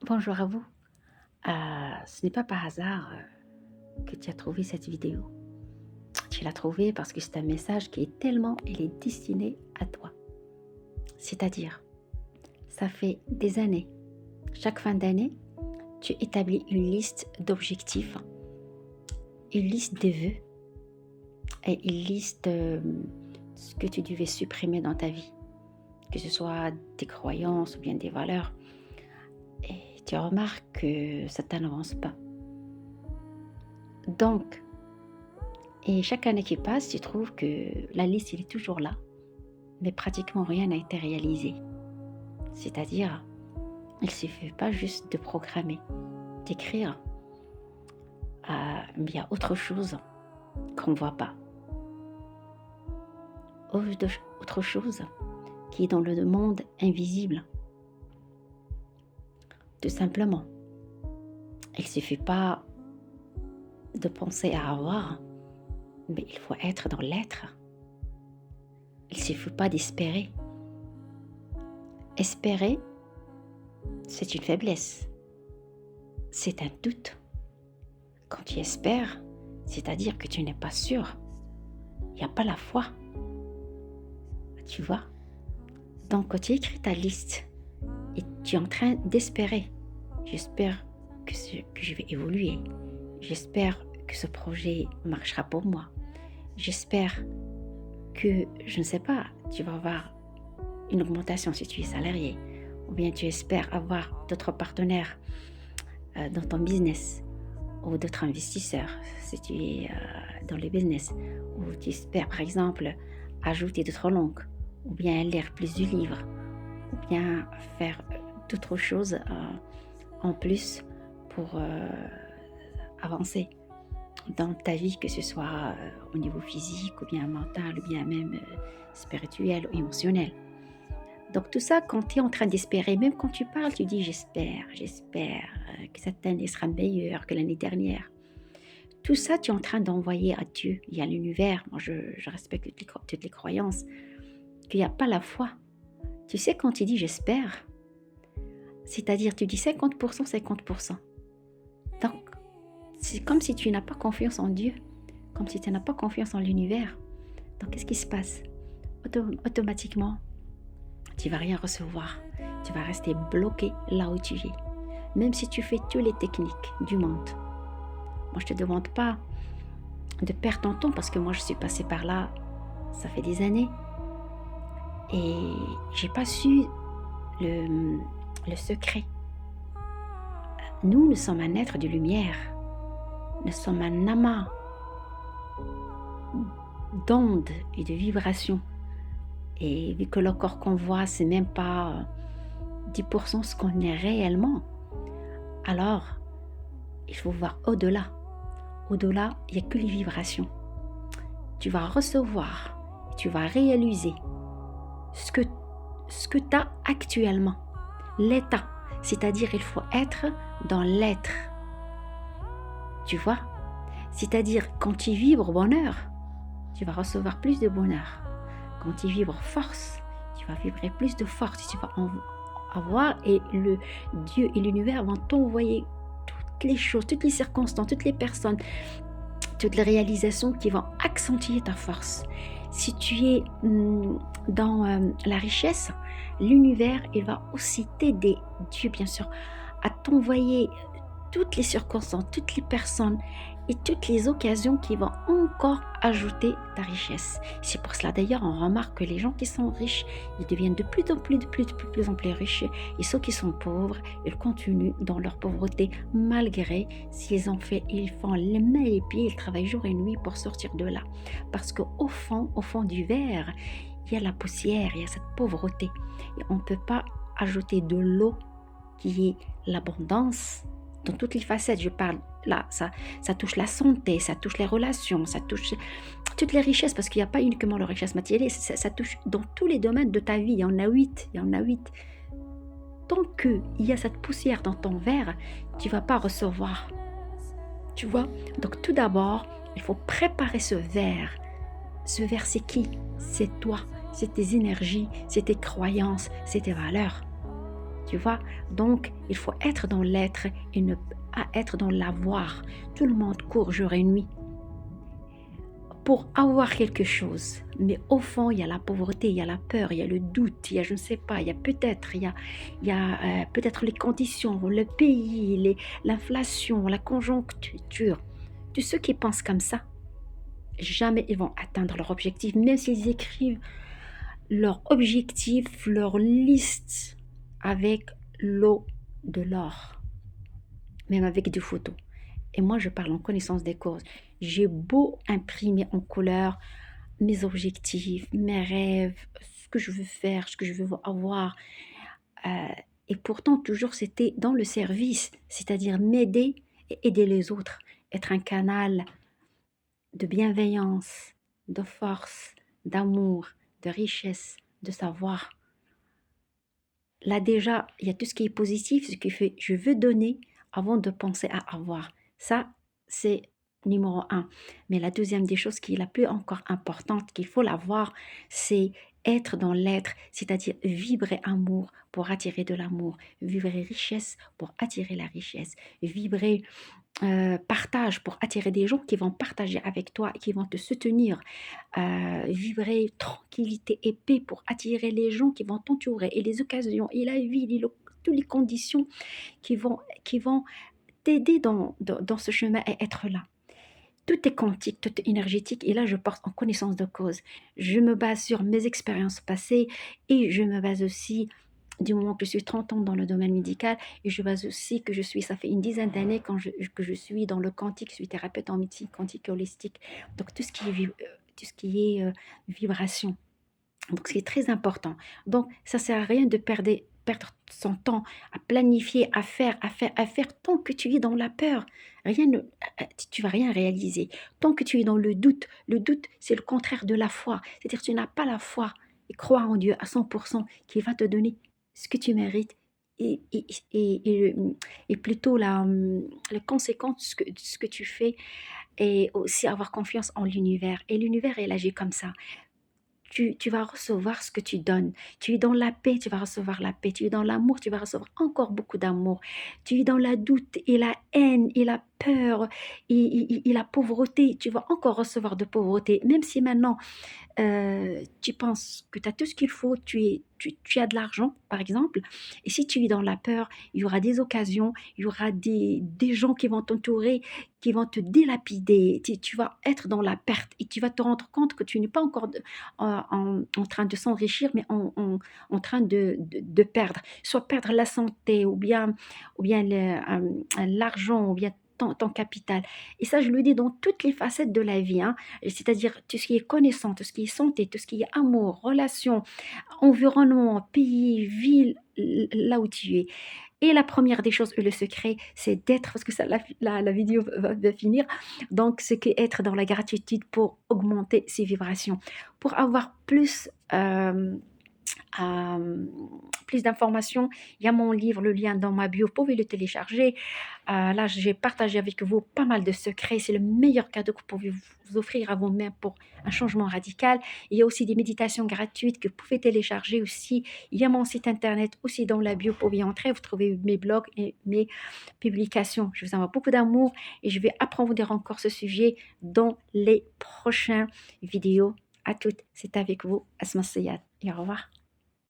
Bonjour à vous. Ce n'est pas par hasard que tu as trouvé cette vidéo. Tu l'as trouvée parce que c'est un message qui est tellement, il est destiné à toi. C'est-à-dire, ça fait des années, chaque fin d'année, tu établis une liste d'objectifs, une liste de vœux et une liste de ce que tu devais supprimer dans ta vie, que ce soit des croyances ou bien des valeurs. Et tu remarques que ça n'avance pas. Donc, et chaque année qui passe, tu trouves que la liste, elle est toujours là, mais pratiquement rien n'a été réalisé. C'est-à-dire, il ne suffit pas juste de programmer, d'écrire, mais il y a autre chose qu'on ne voit pas. Autre chose qui est dans le monde invisible. Tout simplement, il ne suffit pas de penser à avoir, mais il faut être dans l'être. Il ne suffit pas d'espérer. Espérer, c'est une faiblesse. C'est un doute. Quand tu espères, c'est-à-dire que tu n'es pas sûr. Il n'y a pas la foi. Tu vois? Donc, quand tu écris ta liste et tu es en train d'espérer, j'espère que je vais évoluer. J'espère que ce projet marchera pour moi. J'espère que, je ne sais pas, tu vas avoir une augmentation si tu es salarié. Ou bien tu espères avoir d'autres partenaires dans ton business. Ou d'autres investisseurs si tu es dans le business, ou tu espères par exemple ajouter d'autres langues, ou bien lire plus de livres, ou bien faire d'autres choses en plus pour avancer dans ta vie, que ce soit au niveau physique, ou bien mental, ou bien même spirituel ou émotionnel. Donc tout ça, quand tu es en train d'espérer, même quand tu parles, tu dis j'espère que cette année sera meilleure que l'année dernière. Tout ça, tu es en train d'envoyer à Dieu et à l'univers. Moi, je respecte toutes les croyances, qu'il n'y a pas la foi. Tu sais, quand tu dis j'espère, c'est-à-dire tu dis 50%, 50%. Donc, c'est comme si tu n'as pas confiance en Dieu, comme si tu n'as pas confiance en l'univers. Donc, qu'est-ce qui se passe? Automatiquement, tu ne vas rien recevoir. Tu vas rester bloqué là où tu es. Même si tu fais toutes les techniques du monde. Moi, je ne te demande pas de perdre ton temps parce que moi, je suis passée par là, ça fait des années. Et je n'ai pas su le secret. Nous sommes un être de lumière. Nous sommes un amas d'ondes et de vibrations. Et vu que le corps qu'on voit, c'est même pas 10% ce qu'on est réellement, alors il faut voir au-delà. Au-delà, il n'y a que les vibrations. Tu vas recevoir, tu vas réaliser ce que tu as actuellement, l'état. C'est-à-dire, il faut être dans l'être. Tu vois? C'est-à-dire, quand tu vibres bonheur, tu vas recevoir plus de bonheur. Quand tu vibres force, tu vas vibrer plus de force. Tu vas avoir, et le Dieu et l'univers vont t'envoyer toutes les choses, toutes les circonstances, toutes les personnes, toutes les réalisations qui vont accentuer ta force. Si tu es dans la richesse, l'univers, il va aussi t'aider, Dieu bien sûr, à t'envoyer toutes les circonstances, toutes les personnes et toutes les occasions qui vont encore ajouter ta richesse. C'est pour cela d'ailleurs, on remarque que les gens qui sont riches, ils deviennent de plus en plus riches, et ceux qui sont pauvres, ils continuent dans leur pauvreté, malgré s'ils ils font les mains et les pieds, ils travaillent jour et nuit pour sortir de là. Parce qu'au fond du verre, il y a la poussière, il y a cette pauvreté. Et on ne peut pas ajouter de l'eau qui est l'abondance dans toutes les facettes. Je parle là, ça touche la santé, ça touche les relations, ça touche toutes les richesses, parce qu'il n'y a pas uniquement la richesse matérielle, ça touche dans tous les domaines de ta vie. Il y en a 8. Tant qu'il y a cette poussière dans ton verre, tu ne vas pas recevoir. Tu vois? Donc tout d'abord, il faut préparer ce verre. Ce verre, c'est qui? C'est toi, c'est tes énergies, c'est tes croyances, c'est tes valeurs. Tu vois? Donc, il faut être dans l'être et ne pas être dans l'avoir. Tout le monde court jour et nuit pour avoir quelque chose. Mais au fond, il y a la pauvreté, il y a la peur, il y a le doute, il y a je ne sais pas, il y a peut-être, peut-être les conditions, le pays, l'inflation, la conjoncture. Tous ceux qui pensent comme ça, jamais ils vont atteindre leur objectif, même s'ils écrivent leur objectif, leur liste avec l'eau de l'or, même avec des photos. Et moi, je parle en connaissance des causes. J'ai beau imprimer en couleur mes objectifs, mes rêves, ce que je veux faire, ce que je veux avoir. euh, et pourtant, toujours, c'était dans le service, c'est-à-dire m'aider et aider les autres, être un canal de bienveillance, de force, d'amour, de richesse, de savoir. Là déjà, il y a tout ce qui est positif, ce qui fait je veux donner avant de penser à avoir. Ça, c'est numéro un. Mais la deuxième des choses qui est la plus encore importante, qu'il faut l'avoir, c'est être dans l'être, c'est-à-dire vibrer amour pour attirer de l'amour, vibrer richesse pour attirer la richesse, vibrer partage pour attirer des gens qui vont partager avec toi, qui vont te soutenir, vibrer tranquillité et paix pour attirer les gens qui vont t'entourer et les occasions et la vie, toutes les conditions qui vont t'aider dans ce chemin et être là. Tout est quantique, tout est énergétique et là je porte en connaissance de cause. Je me base sur mes expériences passées et je me base aussi du moment que je suis 30 ans dans le domaine médical et je base aussi que ça fait une dizaine d'années que je suis dans le quantique, je suis thérapeute en médecine quantique et holistique. Donc tout ce qui est vibration. Donc, c'est très important. Donc, ça ne sert à rien de perdre son temps à planifier, à faire, tant que tu es dans la peur. Tu vas rien réaliser. Tant que tu es dans le doute, c'est le contraire de la foi. C'est-à-dire, tu n'as pas la foi et crois en Dieu à 100% qui va te donner ce que tu mérites et, et plutôt la conséquence de ce que tu fais et aussi avoir confiance en l'univers. Et l'univers, il agit comme ça. Tu vas recevoir ce que tu donnes. Tu es dans la paix, tu vas recevoir la paix. Tu es dans l'amour, tu vas recevoir encore beaucoup d'amour. Tu es dans la doute et la haine et la peur et la pauvreté. Tu vas encore recevoir de pauvreté. Même si maintenant tu penses que tu as tout ce qu'il faut, tu as de l'argent, par exemple, et si tu es dans la peur, il y aura des occasions, il y aura des gens qui vont t'entourer, qui vont te délapider, tu vas être dans la perte et tu vas te rendre compte que tu n'es pas encore en train de s'enrichir, mais en train de perdre, soit perdre la santé ou bien l'argent, ou bien ton capital. Et ça, je le dis dans toutes les facettes de la vie, hein. C'est-à-dire tout ce qui est connaissance, tout ce qui est santé, tout ce qui est amour, relation, environnement, pays, ville, là où tu es. Et la première des choses, le secret, c'est d'être, parce que ça, la vidéo va finir, donc c'est être dans la gratitude pour augmenter ses vibrations, pour avoir euh, plus d'informations, il y a mon livre, le lien dans ma bio, vous pouvez le télécharger. Là, j'ai partagé avec vous pas mal de secrets. C'est le meilleur cadeau que vous pouvez vous offrir à vous-même pour un changement radical. Il y a aussi des méditations gratuites que vous pouvez télécharger aussi. Il y a mon site internet aussi dans la bio, vous pouvez entrer, vous trouvez mes blogs et mes publications. Je vous envoie beaucoup d'amour et je vais approfondir encore ce sujet dans les prochaines vidéos. À toutes, c'est avec vous, Asma Seyad, et au revoir.